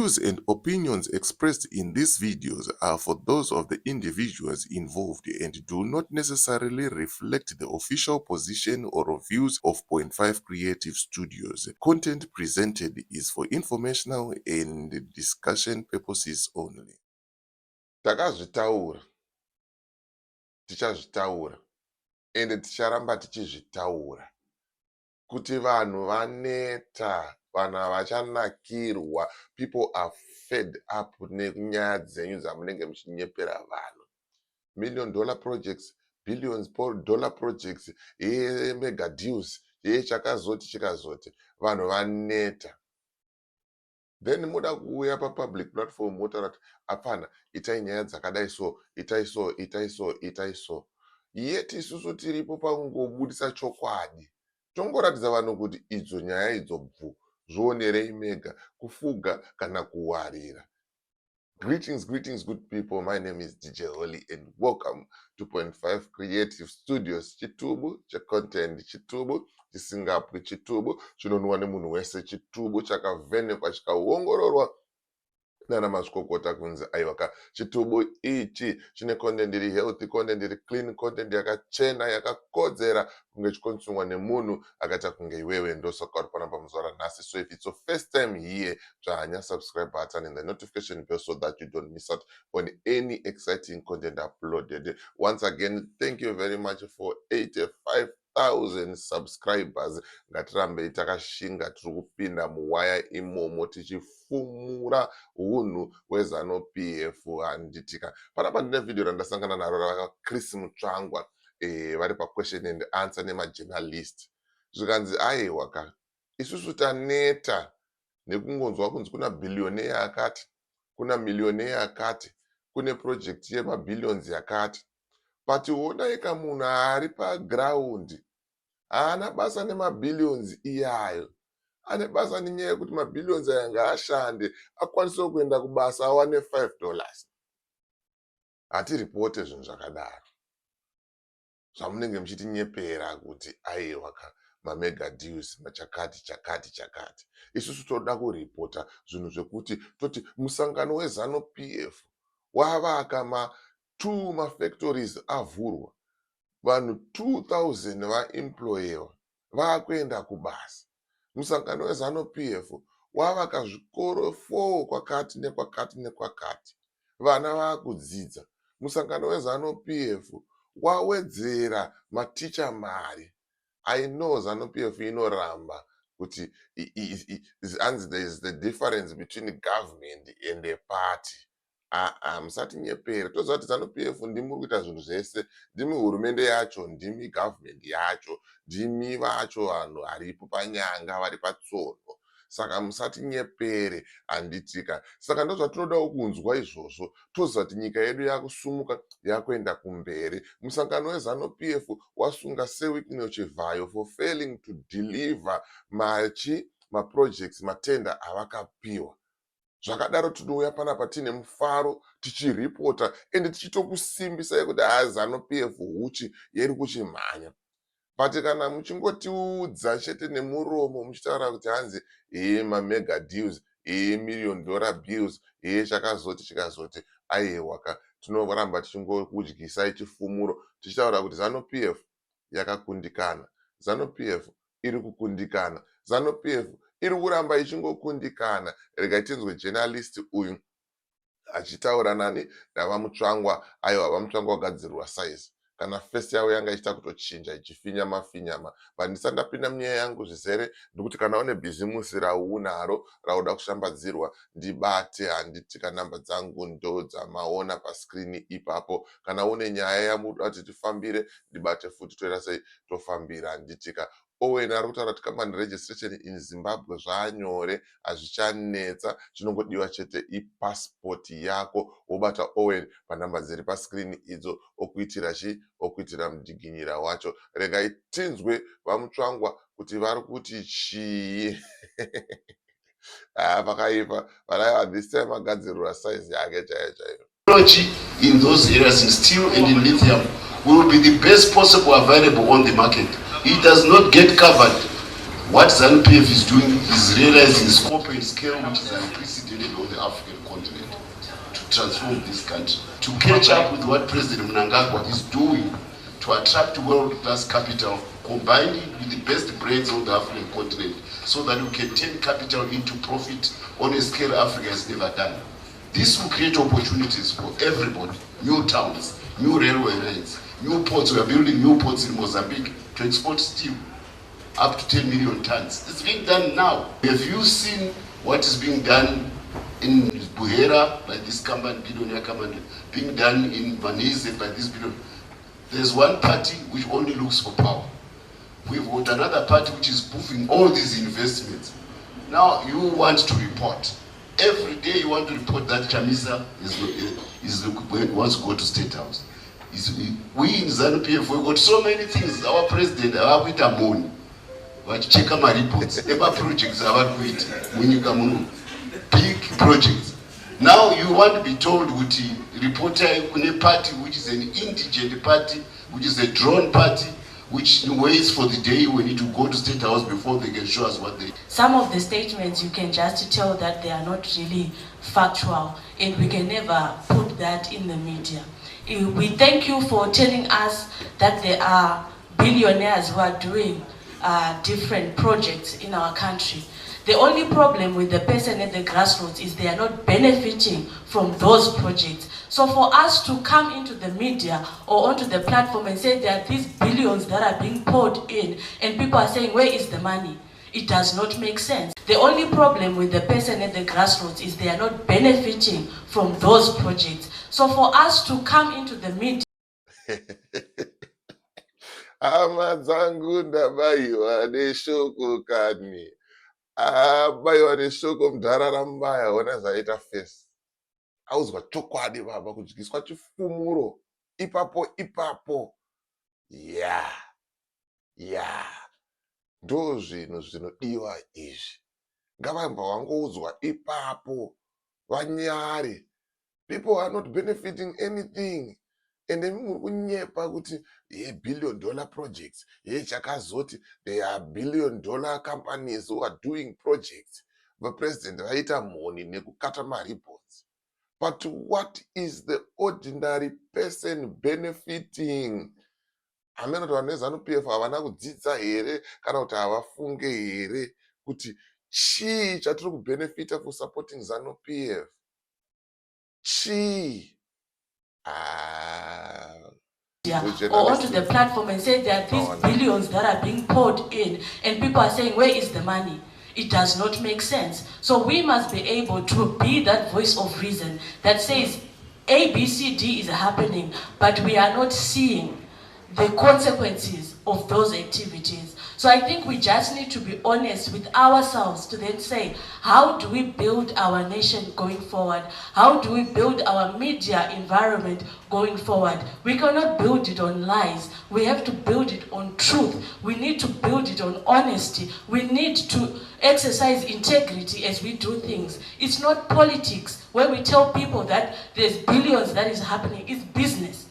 views and opinions expressed in these videos are for those of the individuals involved and do not necessarily reflect the official position or views of Point 5 Creative Studios. Content presented is for informational and discussion purposes only. Takazvitaura, tichazvitaura, ende ticharamba tichizvitaura kuti vanhu vaneta, vanhu havachanakirwa. People are fed up nenyaya dzenyu dzamunenge muchinyepera vanhu. $1 million projects, billions dollar projects, mega deals, chakazoti chikazoti, vanhu vaneta. Then muda kuuya public platform motaura kuti hapana, itai nyaya dzakadai so, itai so. Yeti isusu tiripo pangobudisa chokwadi. Tongoratidza vanhu kuti idzo nyaya idzo bvu, zvionerei mega, kufuga kana kuwarira. Greetings, good people. My name is DJ Holly and welcome to Point 5 Creative Studios. Chitubu, content chitubu, chisingapwi chitubu, chinonwa nemunhu wese chitubu, chakavhenekwa chikaongororwa nana mazvikokota kunzi aiwaka chitubu ichi chine content iri healthy, content iri clean, content yakachena, yakakodzera kunge chikonsumwa nemunhu akaita kunge iwewe. Ndosaka uri pana pamuzuva ranhasi. So if it's your first time here, dzvanya subscribe button and the notification bell so that you don't miss out on any exciting content uploaded. Once again, thank you very much for 85,000 subscribers. Ngatirambe takashinga tiri kupinda muwaya imomo tichifumura hunhu hweZanu-PF handitika. Panapa ndine video randasangana naro rava Chris Mutsvangwa vari question and answer nemajournalist. Zvikanzi aiwaka, isusu taneta nekungonzwa kunzi kuna billionaire akati, kuna millionaire akati, kune project yema-billions yakati. But onaika munhu ari paground haana basa nema-billions iyayo. Ane basa nenyaya yekuti ma-billions aya ngaashande akwanise kuenda kubasa awane $5. Hatiripote zvinhu zvakadaro. Zvamunenge muchitinyepera kuti aiwaka mamega deals chakati. Isusu toda kuripota zvinhu zvekuti toti musangano weZanu-PF wavaka ma-2 mafactories avhurwa. Vanhu 2,000 vaemployewa vakuenda kubasa. Musangano weZanu-PF wavaka zvikoro 4 kwakati. Vana vakudzidza. Musangano weZanu-PF wawedzera maticha mari. I know ZANU-PF inoramba kuti there is the difference between government and a party. Musati nyepere. Toziva kuti ZANU-PF ndimi kuita zvinhu zvese, ndimi hurumende yacho, ndimi government yacho, ndimi vacho vanhu varipo panyanga vari patsono. Saka musati nyepere handitika. Saka ndozvatinoda kunzwa izvozvo. Toziva kuti nyika yedu yakusumuka, yakuenda kumberi. Musangano weZanu-PF wasunga Sewikino Chivhayo for failing to deliver ma-projects, matenda avakapiwa. Zvakadaro tinouya panapa tine mufaro tichiripota ende tichitokusimbisai kuti ZANU-PF huchi yeri kuchimhanya. But kana muchingotiudza chete nemuromo muchitaura kuti hanzi mamega deals, $1 million bills, chakazoti chikazoti, aiwaka tinoramba tichingokudyisai chifumuro tichitaura kuti ZANU-PF yakakundikana, ZANU-PF iri kukundikana, ZANU-PF iri kuramba ichingokundikana. Rega tinzwe journalist uyu achitaura nani navamutsvangwa, aiwa vamutsvangwa wagadzirwa size. Kana first yavo yanga ichita kutochinja ichifinyama. Pandisandapinda munyaya yangu zvizere ndikuti kana une bhizimusi raunaro rauda kushambadzirwa ndibate, handitika namba dzangu ndo dzamaona paskrini ipapo. Kana une nyaya yamuda kuti tifambire ndibate futi toenda sei tofambira, handitika. Owen ari kutaura kuti company registration in Zimbabwe zvanyore, hazvichanetsa, chinongodiwa chete ipassport yako. Wobata Owen panhamba dziri paskrini idzo okuitira okuitira mudziginyira wacho. Regai tinzwe vamutsvangwa kuti vari kuti chii. Pakaipa vanaiva this time agadzirwa size yake chaiyo. Technology in those areas in steel and in lithium will be the best possible available on the market. It does not get covered What ZANU-PF is doing is realizing scope and scale which is unprecedented on the African continent to transform this country, to catch up with what President Mnangagwa is doing to attract world-class capital, combining with the best brains on the African continent so that we can turn capital into profit on a scale Africa has never done. This will create opportunities for everybody, new towns, new railway lines, new ports. We are building new ports in Mozambique to export steel up to 10 million tons. It's being done now. Have you seen what is being done in Buhera by this company, billionaire company, being done in Vanese by this billionaire? There's one party which only looks for power. We've got another party which is moving all these investments. Now you want to report. Every day you want to report that Chamisa wants to go to State House. We in ZANU-PF, we've got so many things. Our president, our Witamoni, check my reports, ever projects, our big projects. Now you want to be told with the reporter in a party which is an indigent party, which is a drone party, which waits for the day we need to go to State House before they can show us what they... Some of the statements you can just tell that they are not really factual, and we can never put that in the media. We thank you for telling us that there are billionaires who are doing different projects in our country. The only problem with the person at the grassroots is they are not benefiting from those projects. So for us to come into the media or onto the platform and say there are these billions that are being poured in and people are saying, where is the money? It does not make sense. The only problem with the person at the grassroots is they are not benefiting from those projects. So for us to come into the media... Amadzangu ndabaiwa neshoko kani. Abaiwa neshoko mdharara mbaya ona zaita face. Auzwa chokwadi baba kudyiswa chifumuro. Ipapo. Yeah. Ndo zvinhu zvinodiwa izvi. Ngavamba wangoudzwa ipapo. Vanyare. People are not benefiting anything. And then muri kunyepa kuti billion dollar projects. Chakazoti there are billion dollar companies who are doing projects. The president vaita mhoni nekukata maribones. But what is the ordinary person benefiting? Ameno kuti vanhu veZANU-PF havana kudzidza here kana kuti havafunge here kuti chii chatiri kubenefita for supporting ZANU-PF? Chii? Or onto the platform and say there are these billions that are being poured in and people are saying, where is the money? It does not make sense. So we must be able to be that voice of reason that says A, B, C, D is happening, but we are not seeing the consequences of those activities. So I think we just need to be honest with ourselves to then say, how do we build our nation going forward? How do we build our media environment going forward? We cannot build it on lies. We have to build it on truth. We need to build it on honesty. We need to exercise integrity as we do things. It's not politics where we tell people that there's billions that is happening. It's business.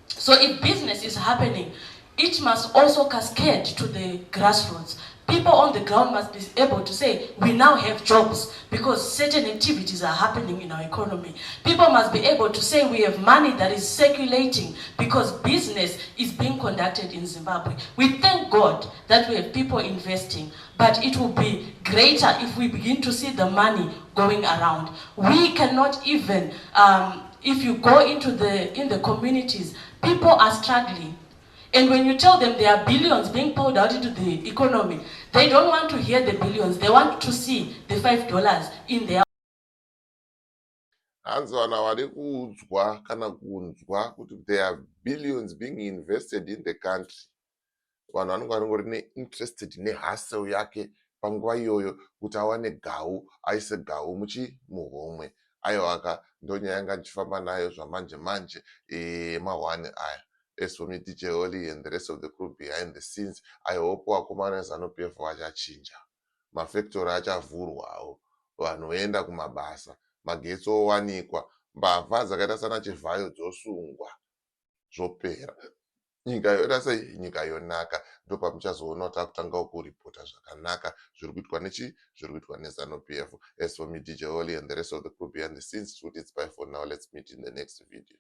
So if business is happening, it must also cascade to the grassroots. People on the ground must be able to say, we now have jobs because certain activities are happening in our economy. People must be able to say we have money that is circulating because business is being conducted in Zimbabwe. We thank God that we have people investing, but it will be greater if we begin to see the money going around. We cannot even, if you go into the communities, people are struggling. And when you tell them there are billions being poured out into the economy, they don't want to hear the billions. They want to see the $5 in their... Hanzwana wari kuudzwa kana kunzwa kuti there are billions being invested in the country. Vanhu vanenge vanongori interested nehustle yake panguva iyoyo kuti awane gau, aise gau muhomwe. Aiwaka ndonyaya yanga ndichifamba nayo zvamanje mahwane aya. As for me, DJ Oli and the rest of the crew behind the scenes, I hope wakomana ZANU-PF vachachinja. Mafactory achavhurwawo, vanhu voenda kumabasa, magetsi owanikwa, mbavha dzakaita sana Chivhayo dzosungwa, zvopera. nyika yoita sei? Nyika yonaka. Ndo pamuchazoona kuti akutangawo kuripota zvakanaka zviri kuitwa nechi, zviri kuitwa neZANU-PF. As for me, DJ Oli, and the rest of the crew behind the scenes, it's bye for now. Let's meet in the next video.